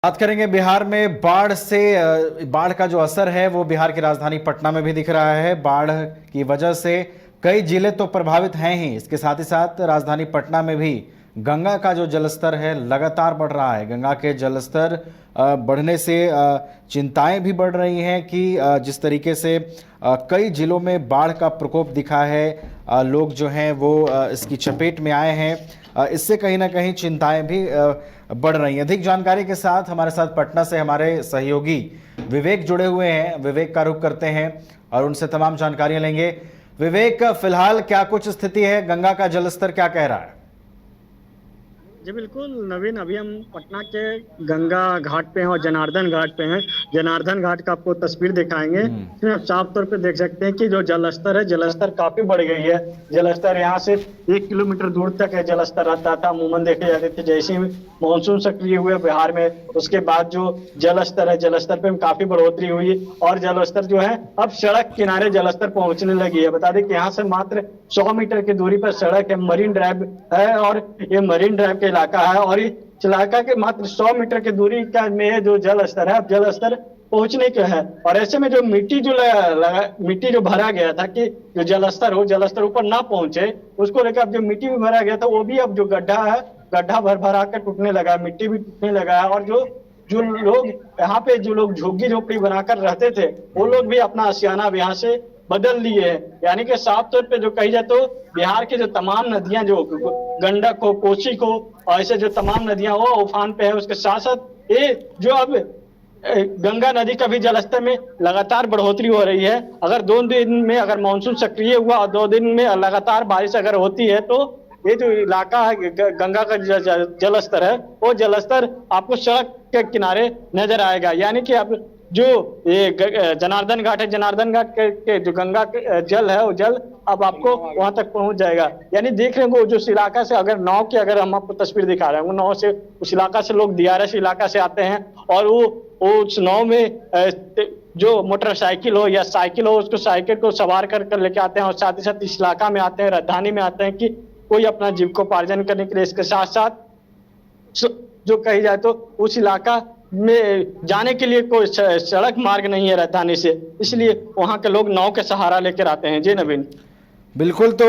बात करेंगे बिहार में बाढ़ का जो असर है वो बिहार की राजधानी पटना में भी दिख रहा है। बाढ़ की वजह से कई जिले तो प्रभावित हैं ही, इसके साथ ही साथ राजधानी पटना में भी गंगा का जो जलस्तर है लगातार बढ़ रहा है। गंगा के जलस्तर बढ़ने से चिंताएं भी बढ़ रही हैं कि जिस तरीके से कई जिलों में बाढ़ का प्रकोप दिखा है, लोग जो हैं वो इसकी चपेट में आए हैं। इससे कहीं ना कहीं चिंताएं भी बढ़ रही हैं। अधिक जानकारी के साथ हमारे साथ पटना से हमारे सहयोगी विवेक जुड़े हुए हैं। विवेक का रुख करते हैं और उनसे तमाम जानकारियां लेंगे। विवेक, फिलहाल क्या कुछ स्थिति है, गंगा का जलस्तर क्या कह रहा है? जी बिल्कुल नवीन, अभी हम पटना के गंगा घाट पे हैं और जनार्दन घाट पे हैं। जनार्दन घाट का आपको तस्वीर दिखाएंगे। इसमें आप साफ तौर पे देख सकते हैं कि जो जलस्तर है, जलस्तर काफी बढ़ गई है। जलस्तर यहाँ से 1 किलोमीटर दूर तक है जलस्तर रहता था। अमूमन देखे जाते थे जैसे ही मानसून सक्रिय हुए बिहार में, उसके बाद जो जलस्तर है, जलस्तर पे काफी बढ़ोतरी हुई और जलस्तर जो है अब सड़क किनारे जलस्तर पहुंचने लगी है। बता दें कि यहाँ से मात्र 100 मीटर की दूरी पर सड़क है, मरीन ड्राइव है और ये मरीन ड्राइव के इलाका है और इस इलाका के मात्र 100 मीटर की दूरी का में जो जल स्तर है, अब जल स्तर पहुंचने के है। और ऐसे में जो मिट्टी मिट्टी जो भरा गया था कि जो जलस्तर हो, जलस्तर ऊपर ना पहुंचे, उसको लेकर अब जो मिट्टी भी भरा गया था वो भी अब जो गड्ढा है, गड्ढा भर भरा कर टूटने लगा, मिट्टी भी टूटने लगा है। और जो जो लोग यहाँ पे जो लोग झुग्गी झोपड़ी बनाकर रहते थे, वो लोग भी अपना आशियाना अब यहाँ से बदल लिए हैं। यानी कि साफ तौर पे जो कही जाए तो बिहार के जो तमाम नदियां, जो गंडक हो, कोसी हो और ऐसे जो तमाम नदियां हो उफान पे है। उसके साथ साथ ये जो अब गंगा नदी का भी जलस्तर में लगातार बढ़ोतरी हो रही है। अगर 2 दिन में अगर मानसून सक्रिय हुआ और 2 दिन में लगातार बारिश अगर होती है तो ये जो इलाका है गंगा का जलस्तर है, वो जलस्तर आपको सड़क के किनारे नजर आएगा। यानी कि आप जो ये जनार्दन घाट है, जनार्दन घाट के जो गंगा के जल है, वो जल अब आपको वहां तक पहुंच जाएगा। यानी देख रहे हो जो उस इलाका से अगर नाव की अगर हम आपको तस्वीर दिखा रहे हैं, वो नाव से उस इलाका से लोग DRS इलाका से आते हैं और वो उस नाव में जो मोटरसाइकिल हो या साइकिल हो, उसको साइकिल को सवार कर लेके आते हैं और साथ ही साथ इस इलाका में आते हैं, राजधानी में आते हैं कि कोई अपना जीविकोपार्जन करने के लिए। इसके साथ साथ जो कही जाए तो उस इलाका में जाने के लिए कोई सड़क मार्ग नहीं है राजधानी से, इसलिए वहां के लोग नाव के सहारा लेकर आते हैं। जी नवीन, बिल्कुल। तो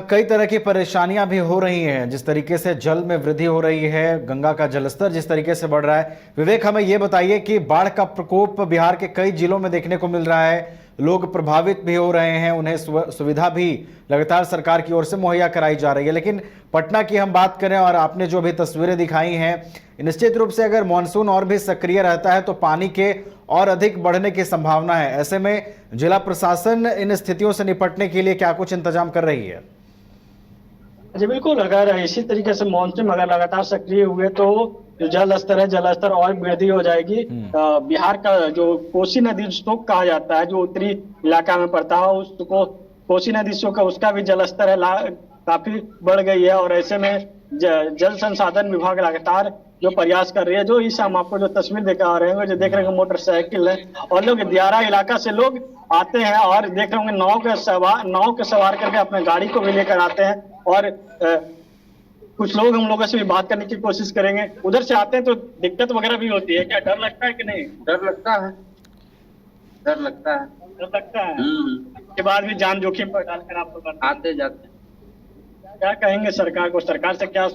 कई तरह की परेशानियां भी हो रही हैं, जिस तरीके से जल में वृद्धि हो रही है, गंगा का जलस्तर जिस तरीके से बढ़ रहा है। विवेक, हमें यह बताइए कि बाढ़ का प्रकोप बिहार के कई जिलों में देखने को मिल रहा है, लोग प्रभावित भी हो रहे हैं, उन्हें सुविधा भी लगातार सरकार की ओर से मुहैया कराई जा रही है। लेकिन पटना की हम बात करें और आपने जो भी तस्वीरें दिखाई हैं, निश्चित रूप से अगर मानसून और भी सक्रिय रहता है तो पानी के और अधिक बढ़ने की संभावना है। ऐसे में जिला प्रशासन इन स्थितियों से निपटने के लिए क्या कुछ इंतजाम कर रही है? जी बिल्कुल, अगर इसी तरीके से मानसून अगर लगातार सक्रिय हुए तो जो जल स्तर है, जल स्तर और वृद्धि हो जाएगी। बिहार का जो कोसी नदी जिसको कहा जाता है, जो उत्तरी इलाका में पड़ता है, उसको कोसी नदी का उसका भी जल स्तर है काफी बढ़ गई है। और ऐसे में जल संसाधन विभाग लगातार जो प्रयास कर रही है, जो इस हम आपको जो तस्वीर दिखा रहे हैं, जो देख रहे हैं मोटरसाइकिल है और लोग दियारा इलाका से लोग आते हैं और देख रहे होंगे नाव के सवार करके अपने गाड़ी को भी लेकर आते हैं। और कुछ लोग हम लोगों से भी बात करने की कोशिश करेंगे। उधर से आते हैं तो दिक्कत वगैरह भी होती है, क्या डर लगता है कि नहीं? डर लगता है, डर लगता है, डर लगता है। के बाद भी जान जोखिम पर डालकर आपको आते जाते। क्या कहेंगे सरकार को? सरकार से क्या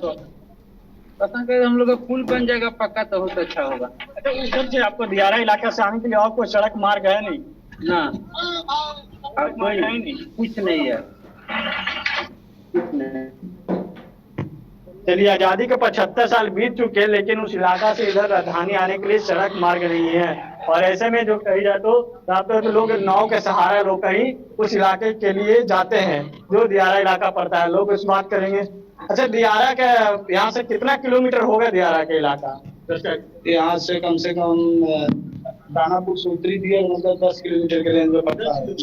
पता कर हम लोग का पुल बन जाएगा पक्का तो बहुत अच्छा होगा। अच्छा, उधर से आपको दियारा इलाका से आने के लिए और कोई सड़क मार्ग है नहीं ना? और कोई नहीं, कुछ नहीं है, कुछ नहीं। चलिए, आजादी के 75 साल बीत चुके हैं, लेकिन उस इलाका से इधर राजधानी आने के लिए सड़क मार्ग नहीं है। और ऐसे में जो कही जाए तो लोग नाव के सहारा लोग कहीं उस इलाके के लिए जाते हैं, जो दियारा इलाका पड़ता है। लोग इस बात करेंगे। अच्छा, दियारा का यहाँ से कितना किलोमीटर होगा दियारा का इलाका? यहाँ से कम दानापुर से उत्तरी दिया मतलब 10 किलोमीटर के रेंज में पड़ता है।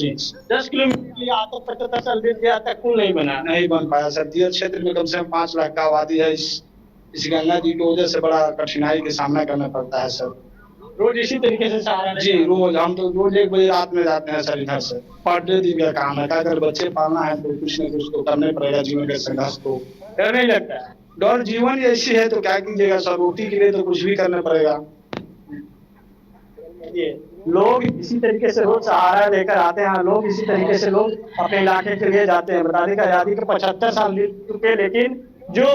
10 किलोमीटर के लिए आता 75 साल बीत गया तक पुल नहीं बन पाया सर। दियर क्षेत्र में कम से कम 5 लाख का आबादी है। इस गंगा जी की वजह से बड़ा कठिनाई का सामना करना पड़ता है सर। रोज इसी तरीके से सहारा? जी रोज, हम तो रोज 1 बजे रात में जाते हैं सर इधर से। पर डे दिन का काम है, अगर बच्चे पालना है तो कुछ न कुछ तो करने पड़ेगा। जीवन के संघर्ष तो डर नहीं लगता है? डर जीवन ऐसी है तो क्या कीजिएगा सर, रोटी के लिए तो कुछ भी करना पड़ेगा। लोग इसी तरीके से रोज सहारा लेकर आते हैं, लोग इसी तरीके से लोग अपने इलाके के लिए जाते हैं। बता दें कि आजादी के 75 साल बीत चुके, लेकिन जो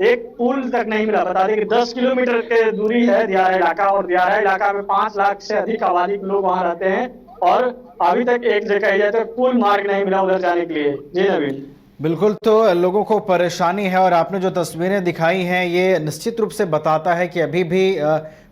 एक पुल तक नहीं मिला। बता दें कि 10 किलोमीटर के दूरी है दियारा इलाका, और दियारा इलाका में 5 लाख से अधिक आबादी के लोग वहां रहते हैं, और अभी तक एक जगह जाए तो पुल मार्ग नहीं मिला उधर जाने के लिए। जी नवीन। बिल्कुल, तो लोगों को परेशानी है और आपने जो तस्वीरें दिखाई हैं ये निश्चित रूप से बताता है कि अभी भी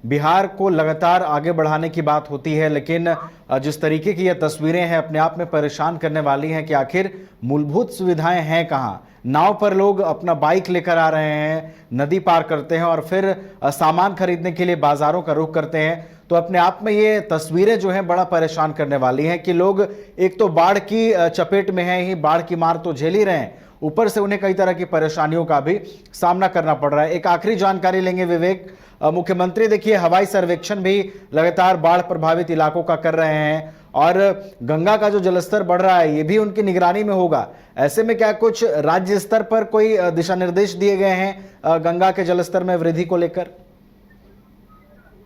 बिहार को लगातार आगे बढ़ाने की बात होती है, लेकिन जिस तरीके की ये तस्वीरें हैं अपने आप में परेशान करने वाली हैं कि आखिर मूलभूत सुविधाएं हैं कहाँ। नाव पर लोग अपना बाइक लेकर आ रहे हैं, नदी पार करते हैं और फिर सामान खरीदने के लिए बाजारों का रुख करते हैं। तो अपने आप में ये तस्वीरें जो हैं बड़ा परेशान करने वाली हैं कि लोग एक तो बाढ़ की चपेट में हैं ही, बाढ़ की मार तो झेल ही रहे हैं, ऊपर से उन्हें कई तरह की परेशानियों का भी सामना करना पड़ रहा है। एक आखिरी जानकारी लेंगे विवेक, मुख्यमंत्री देखिए हवाई सर्वेक्षण भी लगातार बाढ़ प्रभावित इलाकों का कर रहे हैं और गंगा का जो जलस्तर बढ़ रहा है ये भी उनकी निगरानी में होगा। ऐसे में क्या कुछ राज्य स्तर पर कोई दिशा निर्देश दिए गए हैं गंगा के जलस्तर में वृद्धि को लेकर?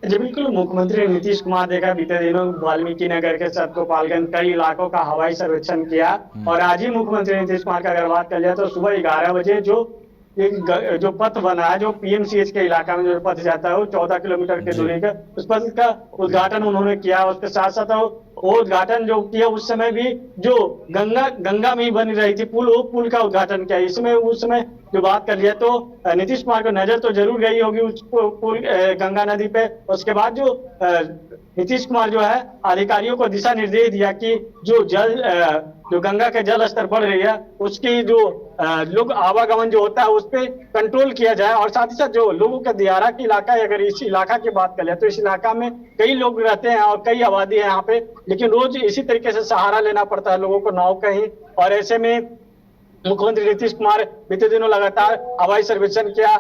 जी बिल्कुल, मुख्यमंत्री नीतीश कुमार देखा बीते दिनों वाल्मीकि नगर के साथ गोपालगंज कई इलाकों का हवाई सर्वेक्षण किया, और आज ही मुख्यमंत्री नीतीश कुमार का अगर बात कर लिया तो सुबह 11 बजे जो पथ बना है, जो पीएमसीएच के इलाका में जो पथ जाता है वो 14 किलोमीटर की दूरी का, उस पथ का उद्घाटन उन्होंने किया। उसके साथ साथ वो उद्घाटन जो किया उस समय भी जो गंगा में ही बन रही थी पुल, वो पुल का उद्घाटन किया। इसमें उस समय जो बात कर लिया तो नीतीश कुमार को नजर तो जरूर गई होगी उस पुल गंगा नदी पे। उसके बाद जो नीतीश कुमार जो है अधिकारियों को दिशा निर्देश दिया कि जो गंगा के जल स्तर बढ़ रही है उसकी जो लोग आवागमन जो होता है उस पर कंट्रोल किया जाए, और साथ ही साथ जो लोगों का दियारा की इलाका है, अगर इस इलाका की बात कर ले तो इस इलाका में कई लोग रहते हैं और कई आबादी है यहाँ पे, लेकिन रोज इसी तरीके से सहारा लेना पड़ता है लोगों को नाव का ही। और ऐसे में मुख्यमंत्री नीतीश कुमार बीते दिनों लगातार हवाई सर्वेक्षण किया।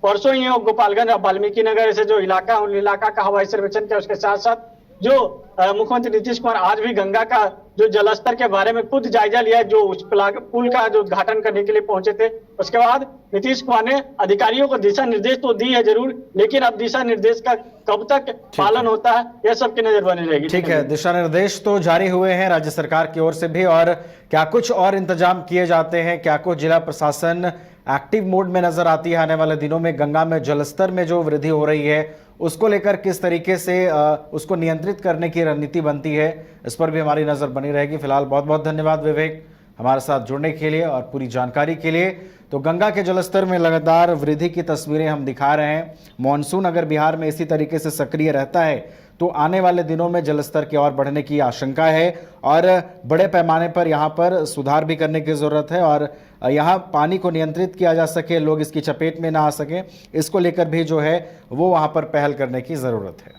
परसों ही गोपालगंज और वाल्मीकि नगर से जो इलाका है उन इलाका का हवाई सर्वेक्षण किया। उसके साथ साथ जो मुख्यमंत्री नीतीश कुमार आज भी गंगा का जो जलस्तर के बारे में खुद जायजा लिया, जो उस पुल का जो उद्घाटन करने के लिए पहुंचे थे। उसके बाद नीतीश कुमार ने अधिकारियों को दिशा निर्देश तो दी है जरूर, लेकिन अब दिशा निर्देश का कब तक पालन होता है यह सबकी नजर बनी रहेगी। ठीक है, दिशा निर्देश तो जारी हुए हैं राज्य सरकार की ओर से भी, और क्या कुछ और इंतजाम किए जाते हैं, क्या कुछ जिला प्रशासन एक्टिव मोड में नजर आती है आने वाले दिनों में गंगा में जलस्तर में जो वृद्धि हो रही है उसको लेकर किस तरीके से उसको नियंत्रित करने की रणनीति बनती है, इस पर भी हमारी नजर बनी रहेगी। फिलहाल बहुत बहुत धन्यवाद विवेक हमारे साथ जुड़ने के लिए और पूरी जानकारी के लिए। तो गंगा के जलस्तर में लगातार वृद्धि की तस्वीरें हम दिखा रहे हैं। मॉनसून अगर बिहार में इसी तरीके से सक्रिय रहता है तो आने वाले दिनों में जलस्तर की और बढ़ने की आशंका है और बड़े पैमाने पर यहाँ पर सुधार भी करने की ज़रूरत है, और यहाँ पानी को नियंत्रित किया जा सके, लोग इसकी चपेट में ना आ सकें, इसको लेकर भी जो है वो वहाँ पर पहल करने की ज़रूरत है।